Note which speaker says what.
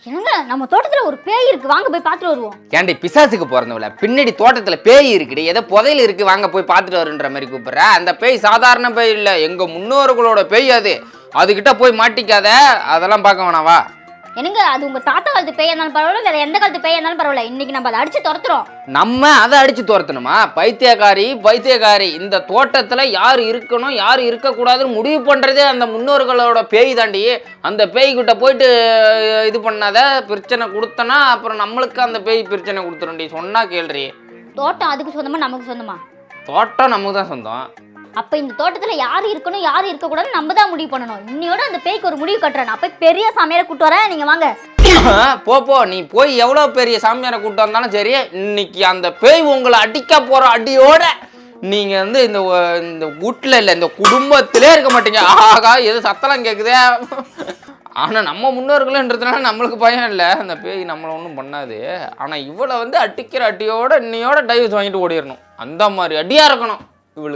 Speaker 1: என்னங்க நம்ம தோட்டத்துல ஒரு பேய் இருக்கு, வாங்க போய் பார்த்துட்டு வருவோம்.
Speaker 2: ஏன்டி பிசாசுக்கு பிறந்தவள, பின்னாடி தோட்டத்துல பேய் இருக்குடி, ஏதோ புதையல் இருக்கு, வாங்க போய் பார்த்துட்டு வருன்ற மாதிரி கூப்பிடுற. அந்த பேய் சாதாரண பேய் இல்ல, எங்க முன்னோர்களோட பேய் அது. அதுகிட்ட போய் மாட்டிக்காத, அதெல்லாம் பார்க்க வேணாவா?
Speaker 1: என்னங்க அது உங்க தாத்தா காலத்து பேயா இருந்தாலும் பரவாயில்ல, வேற எந்த காலத்து பேயா இருந்தாலும் பரவாயில்ல, இன்னைக்கு நம்ம அதை அடிச்சு துரத்துறோம்.
Speaker 2: நம்ம அதை அடிச்சு துரத்தணுமா? பைத்தியக்காரி, இந்த தோட்டத்துல யார் இருக்கணும் யார் இருக்கக்கூடாதுன்னு முடிவு பண்றதே அந்த முன்னோர்களோட பேய் தாண்டி. அந்த பேய்கிட்ட போயிட்டு இது பண்ணாத, பிரச்சனை கொடுத்தனா அப்புறம் நம்மளுக்கு அந்த பேய் பிரச்சனை கொடுத்துருண்டி. சொன்னா கேள்றி.
Speaker 1: தோட்டம் அதுக்கு சொந்தமா நமக்கு சொந்தமா?
Speaker 2: தோட்டம் நமக்கு தான் சொந்தம்.
Speaker 1: அப்ப இந்த தோட்டத்துல யார் இருக்கணும் யார் இருக்கக்கூடாதுன்னு நம்ம தான் முடிவு பண்ணணும். இன்னையோட அந்த பேய்க்கு ஒரு முடிவு கட்டுறேன். அப்ப பெரிய சாமியாரை கூட்டு வரேன், நீங்க வாங்க.
Speaker 2: போ நீ போய் எவ்வளவு பெரிய சாமியாரை கூட்டு வந்தாலும் சரி, இன்னைக்கு அந்த பேய் உங்களை அடிக்க போற அடியோட நீங்க வந்து இந்த வீட்டுல இல்ல, இந்த குடும்பத்திலே இருக்க மாட்டீங்க. ஆகா எது சத்தலாம் கேக்குதே. ஆனா நம்ம முன்னோர்கள்ன்றதுனால நம்மளுக்கு பயம் இல்லை, அந்த பேய் நம்மளை ஒன்றும் பண்ணாது. ஆனா இவளை வந்து அடிக்கிற அடியோட இன்னையோட டைவர்ஸ் வாங்கிட்டு ஓடிடணும். அந்த மாதிரி அடியா இருக்கணும் இவளுக்கு.